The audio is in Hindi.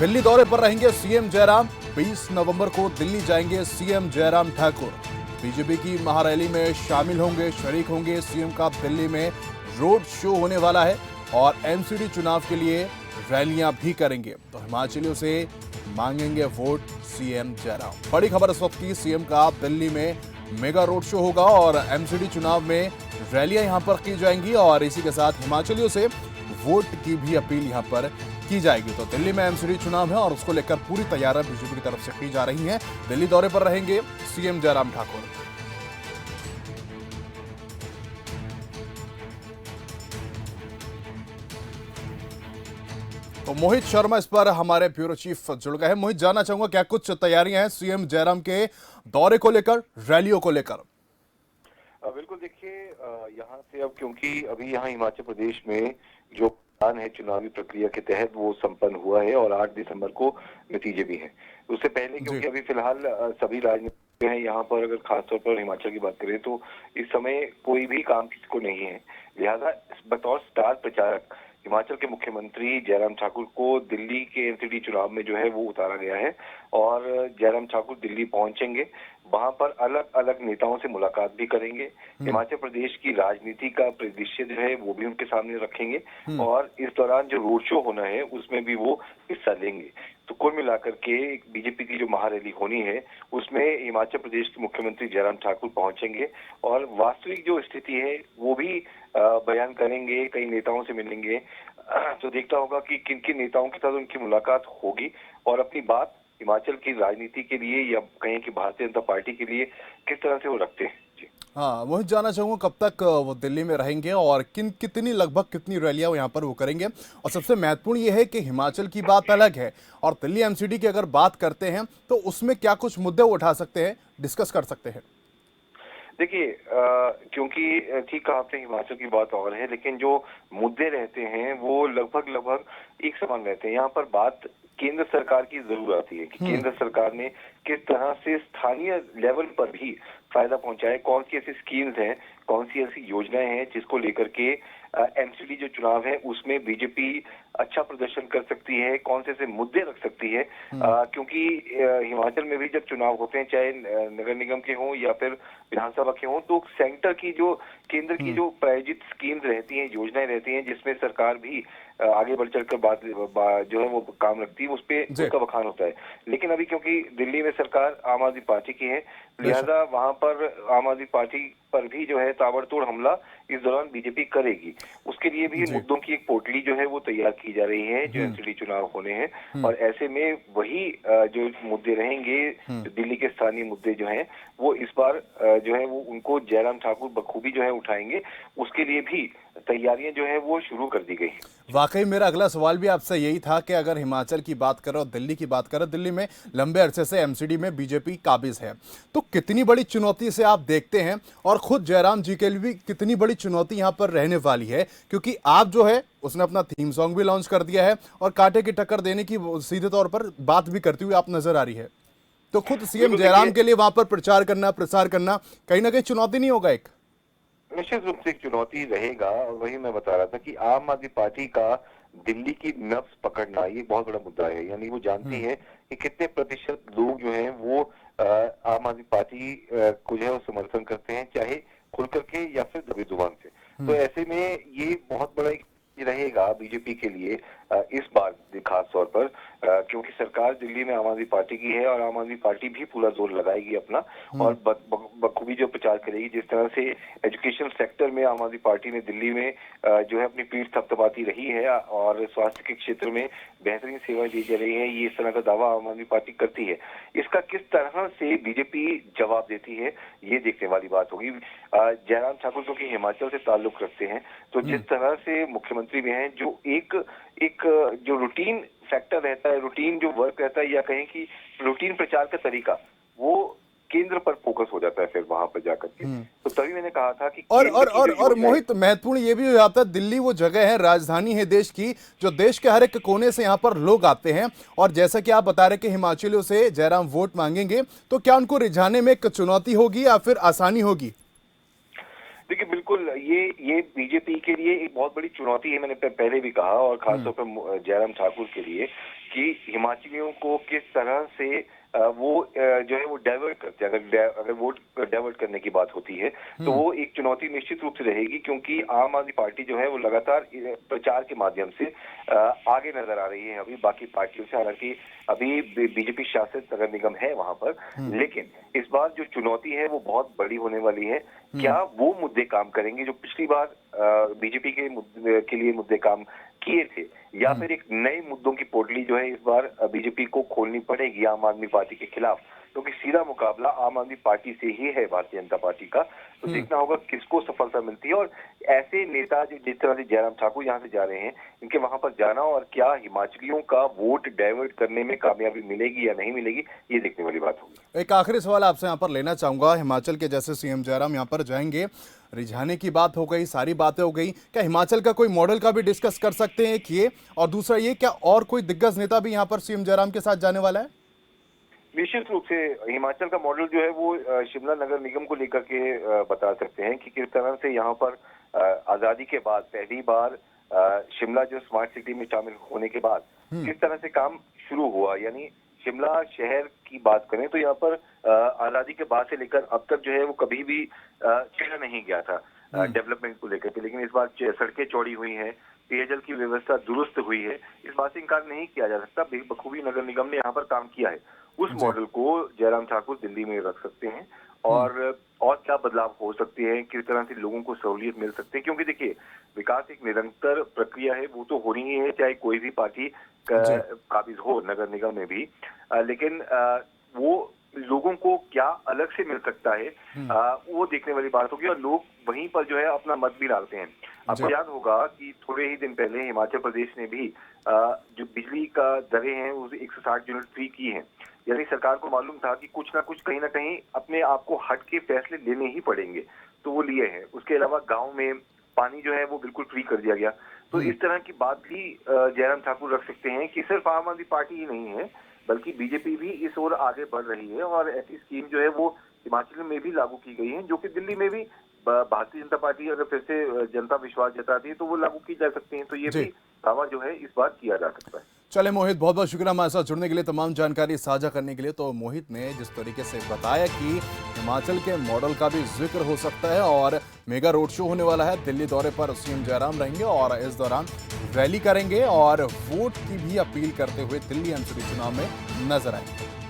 दिल्ली दौरे पर रहेंगे सीएम जयराम। 20 नवंबर को दिल्ली जाएंगे सीएम जयराम ठाकुर। बीजेपी की महारैली में शामिल होंगे, शरीक होंगे। सीएम का दिल्ली में रोड शो होने वाला है और एमसीडी चुनाव के लिए रैलियां भी करेंगे। तो हिमाचलियों से मांगेंगे वोट सीएम जयराम। बड़ी खबर इस वक्त की, सीएम का दिल्ली में मेगा रोड शो होगा और एमसीडी चुनाव में रैलियां यहां पर की जाएंगी और इसी के साथ हिमाचलियों से वोट की भी अपील यहां पर की जाएगी। तो दिल्ली में एमसीडी चुनाव है और उसको लेकर पूरी तैयारियां बीजेपी की तरफ से की जा रही हैं। दिल्ली दौरे पर रहेंगे सीएम जयराम ठाकुर। तो मोहित शर्मा इस पर हमारे ब्यूरो चीफ जुड़ गए हैं। मोहित, जानना चाहूंगा क्या कुछ तैयारियां हैं सीएम जयराम के दौरे को लेकर, रैलियों को लेकर? बिल्कुल, देखिए यहाँ से अब क्योंकि अभी यहाँ हिमाचल प्रदेश में जो प्लान है चुनावी प्रक्रिया के तहत वो संपन्न हुआ है और 8 दिसंबर को नतीजे भी हैं। उससे पहले क्योंकि अभी फिलहाल सभी राजनीति हैं यहाँ पर, अगर खासतौर पर हिमाचल की बात करें तो इस समय कोई भी काम किसी को नहीं है। लिहाजा बतौर स्टार प्रचारक हिमाचल के मुख्यमंत्री जयराम ठाकुर को दिल्ली के एमसीडी चुनाव में जो है वो उतारा गया है और जयराम ठाकुर दिल्ली पहुंचेंगे। वहां पर अलग अलग नेताओं से मुलाकात भी करेंगे। हिमाचल प्रदेश की राजनीति का परिदृश्य जो है वो भी उनके सामने रखेंगे और इस दौरान जो रोड शो होना है उसमें भी वो हिस्सा लेंगे। तो कुल मिलाकर के बीजेपी की जो महारैली होनी है उसमें हिमाचल प्रदेश के मुख्यमंत्री जयराम ठाकुर पहुंचेंगे और वास्तविक जो स्थिति है वो भी बयान करेंगे, कई नेताओं से मिलेंगे। तो देखना होगा कि किन किन नेताओं के साथ उनकी मुलाकात होगी और अपनी बात हिमाचल की राजनीति के लिए या कहें कि भारतीय जनता पार्टी के लिए किस तरह से वो रखते हैं। जी हाँ, मोहित, जानना चाहूंगा कब तक वो दिल्ली में रहेंगे और लगभग कितनी रैलियां वो यहाँ पर वो करेंगे? और सबसे महत्वपूर्ण ये है कि हिमाचल की बात अलग है और दिल्ली एमसीडी की अगर बात करते हैं तो उसमें क्या कुछ मुद्दे उठा सकते हैं, डिस्कस कर सकते हैं? देखिए, क्योंकि ठीक कहा आपने, हिमाचल की बात और है, लेकिन जो मुद्दे रहते हैं वो लगभग एक समान रहते हैं। यहाँ पर बात केंद्र सरकार की जरूर आती है कि केंद्र सरकार ने किस तरह से स्थानीय लेवल पर भी फायदा पहुंचाए, कौन सी ऐसी स्कीम्स हैं, कौन सी ऐसी योजनाएं हैं जिसको लेकर के एमसीडी जो चुनाव है उसमें बीजेपी अच्छा प्रदर्शन कर सकती है, कौन से ऐसे मुद्दे रख सकती है। क्योंकि हिमाचल में भी जब चुनाव होते हैं, चाहे नगर निगम के हों या फिर विधानसभा के हों, तो सेंटर की जो केंद्र की जो प्रायोजित स्कीम्स रहती हैं, योजनाएं रहती हैं, जिसमें सरकार भी आगे बढ़ चढ़कर बात जो है वो काम रखती है, उस पे उसका बखान होता है। लेकिन अभी क्योंकि दिल्ली में सरकार आम आदमी पार्टी की है, लिहाजा वहां पर आम आदमी पार्टी पर भी जो है ताबड़तोड़ हमला इस दौरान बीजेपी करेगी। उसके लिए भी मुद्दों की एक पोटली जो है वो तैयार की जा रही है जो एमसीडी चुनाव होने हैं और ऐसे में वही जो मुद्दे रहेंगे, जो दिल्ली के स्थानीय मुद्दे जो हैं वो इस बार जो है वो उनको जयराम ठाकुर बखूबी जो है उठाएंगे। उसके लिए भी तैयारियां जो है वो शुरू कर दी गई। वाकई मेरा अगला सवाल भी आपसे यही था कि अगर हिमाचल की बात करें और दिल्ली की बात करें, दिल्ली में लंबे अरसे से एमसीडी में बीजेपी काबिज है, तो कितनी बड़ी चुनौती से आप देखते हैं और खुद जयराम जी के लिए भी कितनी बड़ी चुनौती यहां पर रहने वाली है? क्योंकि आप जो है उसने अपना थीम सॉन्ग भी लॉन्च कर दिया है और कांटे की टक्कर देने की सीधे तौर पर बात भी करती हुई आप नजर आ रही है। तो खुद सीएम जयराम के लिए वहां पर प्रचार करना, प्रसार करना कहीं ना कहीं चुनौती नहीं होगा? एक निश्चित रूप से एक चुनौती रहेगा और वही मैं बता रहा था कि आम आदमी पार्टी का दिल्ली की नब्ज पकड़ना ये बहुत बड़ा मुद्दा है। यानी वो जानती है कि कितने प्रतिशत लोग जो हैं वो आम आदमी पार्टी को जो है वो समर्थन करते हैं, चाहे खुल करके या फिर दबी जुबान से। तो ऐसे में ये बहुत बड़ा एक रहेगा बीजेपी के लिए इस बार खास तौर पर, क्योंकि सरकार दिल्ली में आम आदमी पार्टी की है और आम आदमी पार्टी भी पूरा जोर लगाएगी अपना और बखूबी जो प्रचार करेगी। जिस तरह से एजुकेशन सेक्टर में आम आदमी पार्टी ने दिल्ली में जो है अपनी पीठ थपथपाती रही है और स्वास्थ्य के क्षेत्र में बेहतरीन सेवाएं दी जा रही है, ये इस तरह का दावा आम आदमी पार्टी करती है। इसका किस तरह से बीजेपी जवाब देती है ये देखने वाली बात होगी। जयराम ठाकुर क्योंकि हिमाचल से ताल्लुक रखते हैं, तो जिस तरह से मुख्यमंत्री में हैं, जो एक जो रूटीन फैक्टर रहता है, रूटीन जो वर्क रहता है या कहें कि रूटीन प्रचार का तरीका, वो केंद्र पर फोकस हो जाता है फिर वहां पर जाकर के। तो तभी मैंने कहा था कि और मोहित, महत्वपूर्ण ये भी हो जाता है, दिल्ली वो जगह है, राजधानी है देश की, जो देश के हर एक कोने से यहाँ पर लोग आते हैं और जैसा कि आप बता रहे कि हिमाचलियों से जयराम वोट मांगेंगे, तो क्या उनको रिझाने में एक चुनौती होगी या फिर आसानी होगी? देखिए, बिल्कुल ये बीजेपी के लिए एक बहुत बड़ी चुनौती है। मैंने पहले भी कहा और खासतौर पर जयराम ठाकुर के लिए कि हिमाचलियों को किस तरह से वो जो है वो डाइवर्ट करते हैं। अगर वोट डाइवर्ट करने की बात होती है तो वो एक चुनौती निश्चित रूप से रहेगी, क्योंकि आम आदमी पार्टी जो है वो लगातार प्रचार के माध्यम से आगे नजर आ रही है अभी बाकी पार्टियों से। हालांकि अभी बीजेपी शासित नगर निगम है वहां पर, लेकिन इस बार जो चुनौती है वो बहुत बड़ी होने वाली है। क्या वो मुद्दे काम करेंगे जो पिछली बार बीजेपी के लिए मुद्दे काम किए थे, या फिर एक नए मुद्दों की पोटली जो है इस बार बीजेपी को खोलनी पड़ेगी आम आदमी पार्टी के खिलाफ, क्योंकि सीधा मुकाबला आम आदमी पार्टी से ही है भारतीय जनता पार्टी का। तो देखना होगा किसको सफलता मिलती है, और ऐसे नेता जो जिस तरह से जयराम ठाकुर यहाँ से जा रहे हैं, इनके वहां पर जाना और क्या हिमाचलियों का वोट डाइवर्ट करने में कामयाबी मिलेगी या नहीं मिलेगी, ये देखने वाली बात होगी। एक आखिरी सवाल आपसे यहाँ पर लेना चाहूंगा। हिमाचल के जैसे सीएम जयराम यहाँ पर जाएंगे, रिझाने की बात हो गई, सारी बातें हो गई, क्या हिमाचल का कोई मॉडल का भी डिस्कस कर सकते हैं कि ये, और दूसरा ये, क्या और कोई दिग्गज नेता भी यहाँ पर सीएम जयराम के साथ जाने वाला है? निश्चित रूप से हिमाचल का मॉडल जो है वो शिमला नगर निगम को लेकर के बता सकते हैं कि किस तरह से यहाँ पर आजादी के बाद पहली बार शिमला जो स्मार्ट सिटी में शामिल होने के बाद किस तरह से काम शुरू हुआ। यानी शिमला शहर की बात करें तो यहाँ पर आजादी के बाद से लेकर अब तक जो है वो कभी भी छेड़ा नहीं गया था डेवलपमेंट को लेकर के, लेकिन इस बार सड़कें चौड़ी हुई हैं, पेयजल की व्यवस्था दुरुस्त हुई है, इस बात से इनकार नहीं किया जा सकता। बखूबी नगर निगम ने यहाँ पर काम किया है। उस मॉडल को जयराम ठाकुर दिल्ली में रख सकते हैं, और क्या बदलाव हो सकते हैं, किस तरह से लोगों को सहूलियत मिल सकती है, क्योंकि देखिए विकास एक निरंतर प्रक्रिया है, वो तो होनी ही है चाहे कोई भी पार्टी काबिज हो नगर निगम में भी, लेकिन वो लोगों को क्या अलग से मिल सकता है वो देखने वाली बात होगी, और लोग वहीं पर जो है अपना मत भी डालते हैं। आपको याद होगा कि थोड़े ही दिन पहले हिमाचल प्रदेश ने भी जो बिजली का दरें हैं वो 160 यूनिट फ्री की हैं। यानी सरकार को मालूम था कि कुछ ना कुछ कहीं ना कहीं अपने आप को हट के फैसले लेने ही पड़ेंगे, तो वो लिए हैं। उसके अलावा गांव में पानी जो है वो बिल्कुल फ्री कर दिया गया। तो इस तरह की बात भी जयराम ठाकुर रख सकते हैं कि सिर्फ आम आदमी पार्टी ही नहीं है, बल्कि बीजेपी भी इस ओर आगे बढ़ रही है, और ऐसी स्कीम जो है वो हिमाचल में भी लागू की गई है, जो कि दिल्ली में भी भारतीय जनता पार्टी अगर फिर से जनता विश्वास जताती है तो वो लागू की जा सकती है। तो ये भी दावा जो है इस बार किया जा सकता है। चले मोहित, बहुत बहुत शुक्रिया हमारे साथ जुड़ने के लिए, तमाम जानकारी साझा करने के लिए। तो मोहित ने जिस तरीके से बताया कि हिमाचल के मॉडल का भी जिक्र हो सकता है, और मेगा रोड शो होने वाला है, दिल्ली दौरे पर सीएम जयराम रहेंगे और इस दौरान रैली करेंगे और वोट की भी अपील करते हुए दिल्ली एमसीडी चुनाव में नजर आएंगे।